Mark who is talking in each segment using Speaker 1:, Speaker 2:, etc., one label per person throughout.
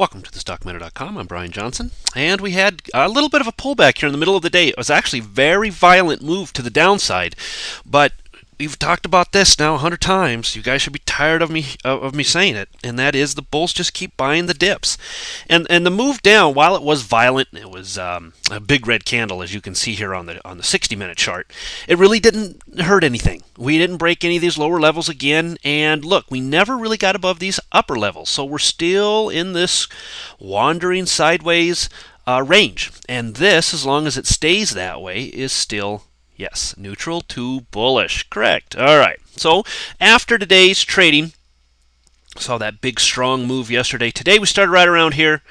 Speaker 1: Welcome to thestockminer.com. I'm Brian Johnson, and we had a little bit of a pullback here in the middle of the day. It was actually a very violent move to the downside, but we've talked about this now 100 times. You guys should be tired of me saying it, and that is the bulls just keep buying the dips. And the move down, while it was violent, it was a big red candle, as you can see here on the 60-minute chart. It really didn't hurt anything. We didn't break any of these lower levels again, and look, we never really got above these upper levels, so we're still in this wandering sideways range. And this, as long as it stays that way, is still, yes, neutral to bullish. Correct. All right. So after today's trading, saw that big strong move yesterday. Today we started right around here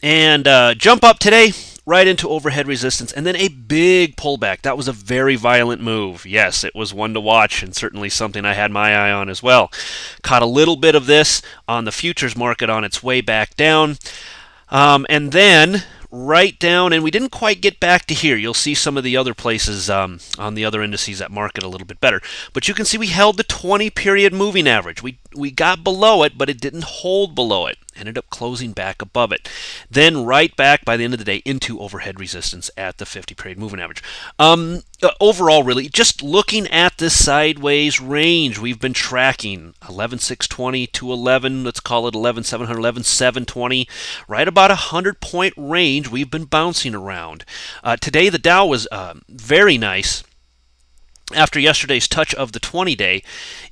Speaker 1: and jump up today right into overhead resistance, and then a big pullback. That was a very violent move. Yes, it was one to watch, and certainly something I had my eye on as well. Caught a little bit of this on the futures market on its way back down, and then right down, and we didn't quite get back to here. You'll see some of the other places on the other indices that market a little bit better. But you can see we held the 20-period moving average. We got below it, but it didn't hold below it. Ended up closing back above it. Then right back by the end of the day into overhead resistance at the 50-period moving average. Overall, really, just looking at this sideways range, we've been tracking 11,620 to 11, let's call it 11,700, 11,720, right about a 100-point range we've been bouncing around. Today, the Dow was very nice after yesterday's touch of the 20-day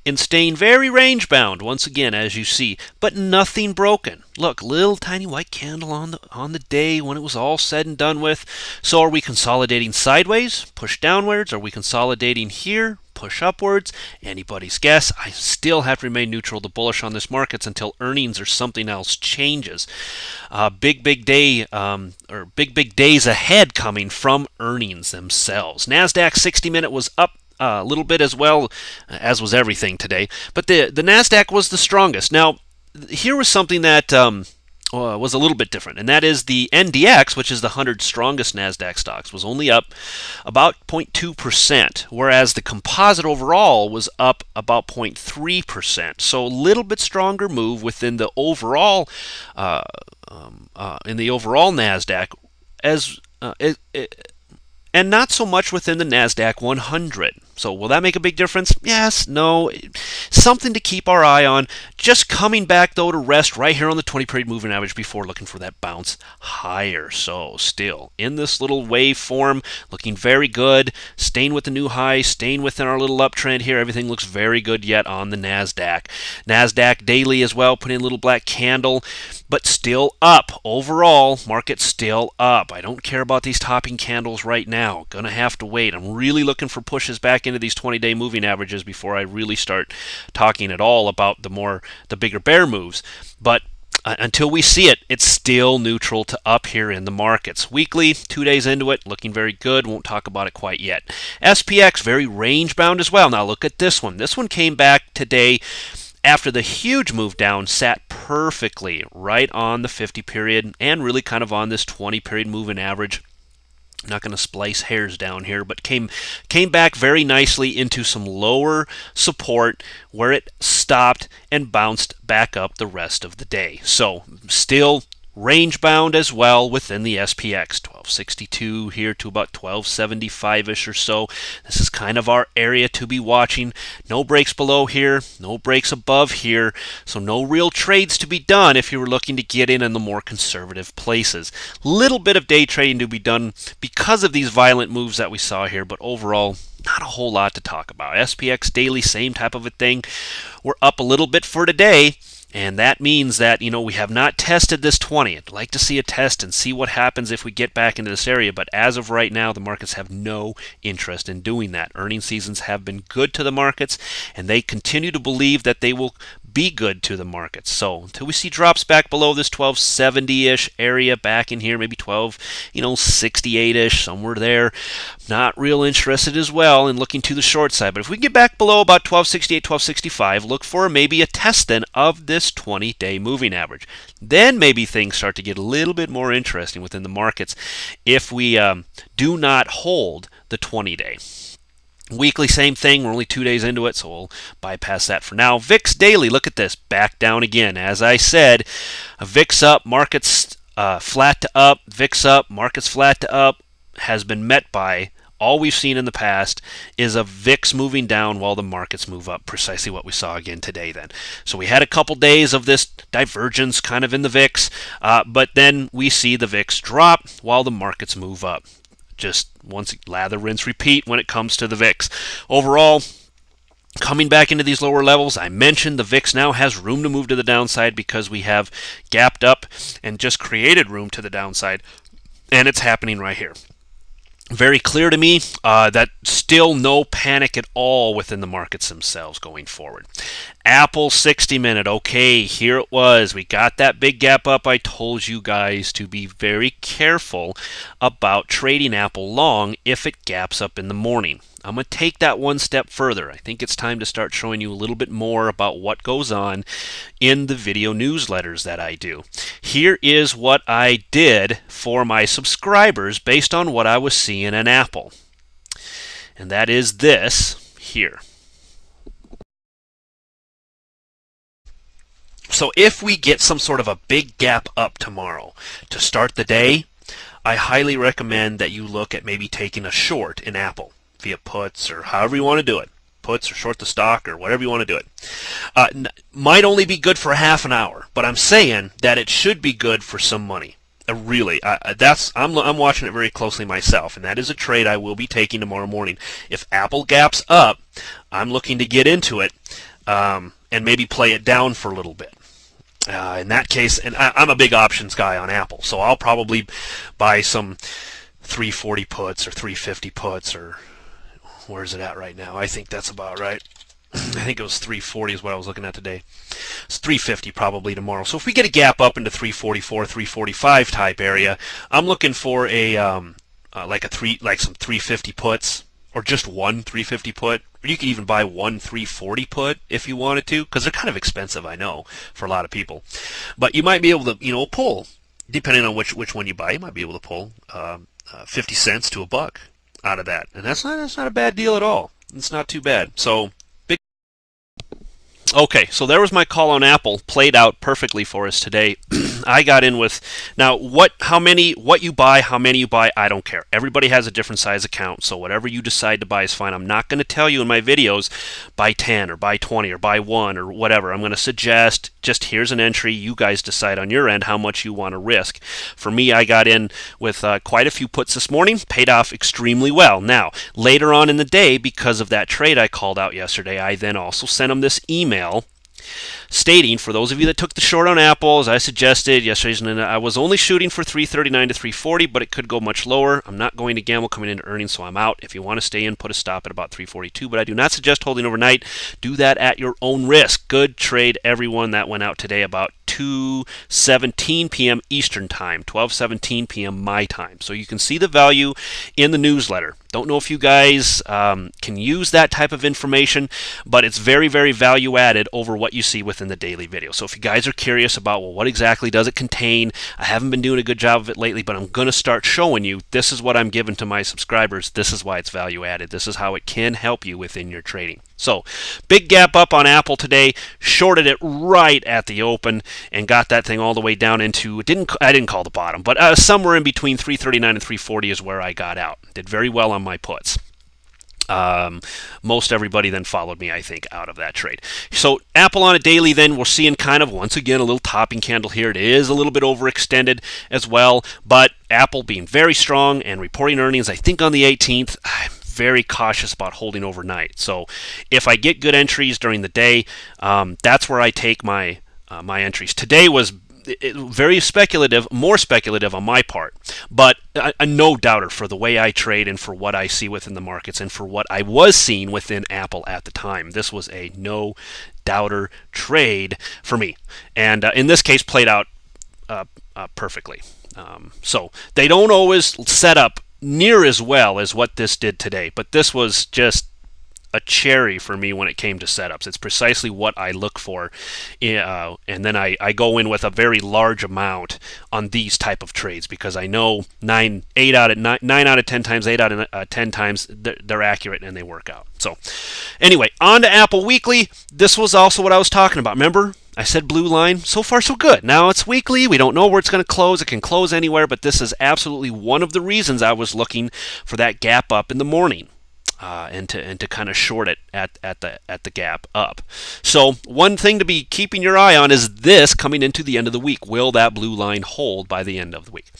Speaker 1: in staying very range bound once again, as you see, but nothing broken. Look, little tiny white candle on the day when it was all said and done with. So are we consolidating sideways, push downwards? Are we consolidating here, push upwards? Anybody's guess. I still have to remain neutral to bullish on this markets until earnings or something else changes. Big day or big days ahead coming from earnings themselves. NASDAQ 60-minute was up a little bit as well, as was everything today, but the NASDAQ was the strongest. Now, here was something that was a little bit different, and that is the NDX, which is the 100 strongest NASDAQ stocks, was only up about 0.2%, whereas the composite overall was up about 0.3%. So a little bit stronger move within the overall NASDAQ and not so much within the NASDAQ 100. So will that make a big difference? Yes, no, something to keep our eye on. Just coming back, though, to rest right here on the 20-period moving average before looking for that bounce higher. So still in this little wave form, looking very good, staying with the new high, staying within our little uptrend here. Everything looks very good yet on the NASDAQ. NASDAQ daily as well, putting a little black candle, but still up. Overall, market still up. I don't care about these topping candles right now. Gonna have to wait. I'm really looking for pushes back into these 20-day moving averages before I really start talking at all about the bigger bear moves. But until we see it, it's still neutral to up here in the markets. Weekly, 2 days into it, looking very good. Won't talk about it quite yet. SPX, very range bound as well. Now look at this one. This one came back today after the huge move down, sat perfectly right on the 50-period and really kind of on this 20-period moving average. I'm not going to splice hairs down here, but came back very nicely into some lower support where it stopped and bounced back up the rest of the day. So still range bound as well within the SPX, 1262 here to about 1275-ish or so. This is kind of our area to be watching. No breaks below here, no breaks above here, so no real trades to be done if you were looking to get in the more conservative places. Little bit of day trading to be done because of these violent moves that we saw here, but overall, not a whole lot to talk about. SPX daily, same type of a thing. We're up a little bit for today. And that means that, we have not tested this 20. I'd like to see a test and see what happens if we get back into this area. But as of right now, the markets have no interest in doing that. Earnings seasons have been good to the markets, and they continue to believe that they will be good to the markets. So until we see drops back below this 1270-ish area back in here, maybe 1268-ish, somewhere there, not real interested as well in looking to the short side. But if we get back below about 1268, 1265, look for maybe a test then of this 20-day moving average. Then maybe things start to get a little bit more interesting within the markets if we do not hold the 20-day. Weekly, same thing. We're only 2 days into it, so we'll bypass that for now. VIX daily, look at this, back down again. As I said, VIX up, markets flat to up, VIX up, markets flat to up, has been met by all we've seen in the past is a VIX moving down while the markets move up. Precisely what we saw again today then. So we had a couple days of this divergence kind of in the VIX, but then we see the VIX drop while the markets move up. Just once lather, rinse, repeat when it comes to the VIX. Overall, coming back into these lower levels, I mentioned the VIX now has room to move to the downside because we have gapped up and just created room to the downside, and it's happening right here. Very clear to me that still no panic at all within the markets themselves going forward. Apple 60-minute. Okay, here it was. We got that big gap up. I told you guys to be very careful about trading Apple long if it gaps up in the morning. I'm going to take that one step further. I think it's time to start showing you a little bit more about what goes on in the video newsletters that I do. Here is what I did for my subscribers based on what I was seeing in Apple. And that is this here. So if we get some sort of a big gap up tomorrow to start the day, I highly recommend that you look at maybe taking a short in Apple via puts or however you want to do it. Puts or short the stock or whatever you want to do it. Might only be good for half an hour, but I'm saying that it should be good for some money. Really, I'm watching it very closely myself, and that is a trade I will be taking tomorrow morning. If Apple gaps up, I'm looking to get into it and maybe play it down for a little bit. In that case, and I'm a big options guy on Apple, so I'll probably buy some 340 puts or 350 puts, or where's it at right now? I think that's about right. I think it was 340 is what I was looking at today. It's 350 probably tomorrow. So if we get a gap up into 344, 345 type area, I'm looking for a like some 350 puts, or just one 350 put. Or you could even buy one 340 put if you wanted to, because they're kind of expensive, I know, for a lot of people. But you might be able to, pull, depending on which one you buy, you might be able to pull 50 cents to $1 out of that, and that's not a bad deal at all. It's not too bad. So big. Okay, so there was my call on Apple, played out perfectly for us today. I got in with, now what you buy, how many you buy, I don't care. Everybody has a different size account, so whatever you decide to buy is fine. I'm not going to tell you in my videos, buy 10 or buy 20 or buy 1 or whatever. I'm going to suggest, just here's an entry, you guys decide on your end how much you want to risk. For me, I got in with quite a few puts this morning, paid off extremely well. Now, later on in the day, because of that trade I called out yesterday, I then also sent them this email stating, for those of you that took the short on Apple, as I suggested yesterday, I was only shooting for 339 to 340, but it could go much lower. I'm not going to gamble coming into earnings, so I'm out. If you want to stay in, put a stop at about 342, but I do not suggest holding overnight. Do that at your own risk. Good trade, everyone. That went out today about 2:17 p.m. Eastern Time, 12:17 p.m. my time. So you can see the value in the newsletter. Don't know if you guys can use that type of information, but it's very, very value added over what you see within the daily video. So if you guys are curious about, well, what exactly does it contain? I haven't been doing a good job of it lately, but I'm going to start showing you. This is what I'm giving to my subscribers. This is why it's value added. This is how it can help you within your trading. So, big gap up on Apple today, shorted it right at the open and got that thing all the way down into, I didn't call the bottom, but somewhere in between 339 and 340 is where I got out. Did very well on my puts. Most everybody then followed me, I think, out of that trade. So Apple on a daily, then we're seeing kind of, once again, a little topping candle here. It is a little bit overextended as well, but Apple being very strong and reporting earnings, I think on the 18th, I'm very cautious about holding overnight. So if I get good entries during the day, that's where I take my entries. Today was very speculative, more speculative on my part, but a no doubter for the way I trade and for what I see within the markets and for what I was seeing within Apple at the time. This was a no doubter trade for me, and in this case played out perfectly. So they don't always set up near as well as what this did today, but this was just a cherry for me when it came to setups. It's precisely what I look for, and then I go in with a very large amount on these type of trades because I know 9 out of 10 times, 8 out of 10 times they're accurate and they work out. So anyway, on to Apple Weekly. This was also what I was talking about. Remember, I said blue line. So far, so good. Now it's weekly. We don't know where it's going to close. It can close anywhere, but this is absolutely one of the reasons I was looking for that gap up in the morning. And to kind of short it at the gap up. So one thing to be keeping your eye on is this coming into the end of the week. Will that blue line hold by the end of the week?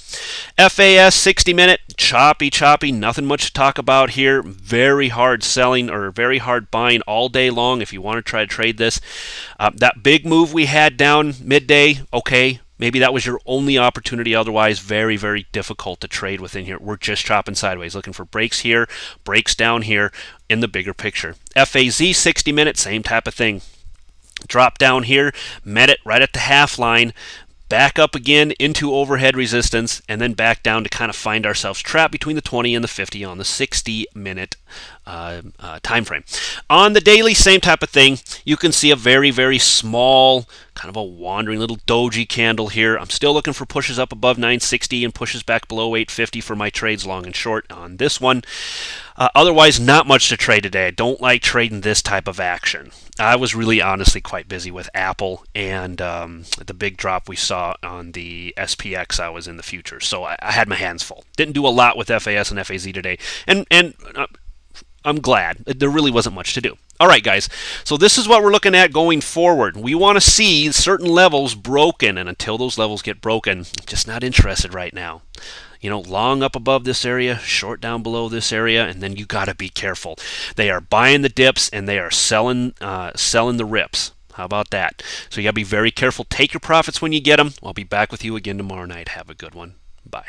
Speaker 1: FAS 60-minute, choppy, nothing much to talk about here. Very hard selling or very hard buying all day long if you want to try to trade this. That big move we had down midday, okay. Maybe that was your only opportunity. Otherwise, very, very difficult to trade within here. We're just chopping sideways, looking for breaks here, breaks down here in the bigger picture. FAZ 60-minute, same type of thing. Drop down here, met it right at the half line, back up again into overhead resistance, and then back down to kind of find ourselves trapped between the 20 and the 50 on the 60-minute time frame. On the daily, same type of thing. You can see a very, very small, kind of a wandering little doji candle here. I'm still looking for pushes up above 960 and pushes back below 850 for my trades long and short on this one. Otherwise, not much to trade today. I don't like trading this type of action. I was really honestly quite busy with Apple and the big drop we saw on the SPX. I was in the future, so I had my hands full. Didn't do a lot with FAS and FAZ today, and I'm glad. There really wasn't much to do. All right, guys. So this is what we're looking at going forward. We want to see certain levels broken, and until those levels get broken, I'm just not interested right now. You know, long up above this area, short down below this area, and then you got to be careful. They are buying the dips and they are selling the rips. How about that? So you got to be very careful. Take your profits when you get them. I'll be back with you again tomorrow night. Have a good one. Bye.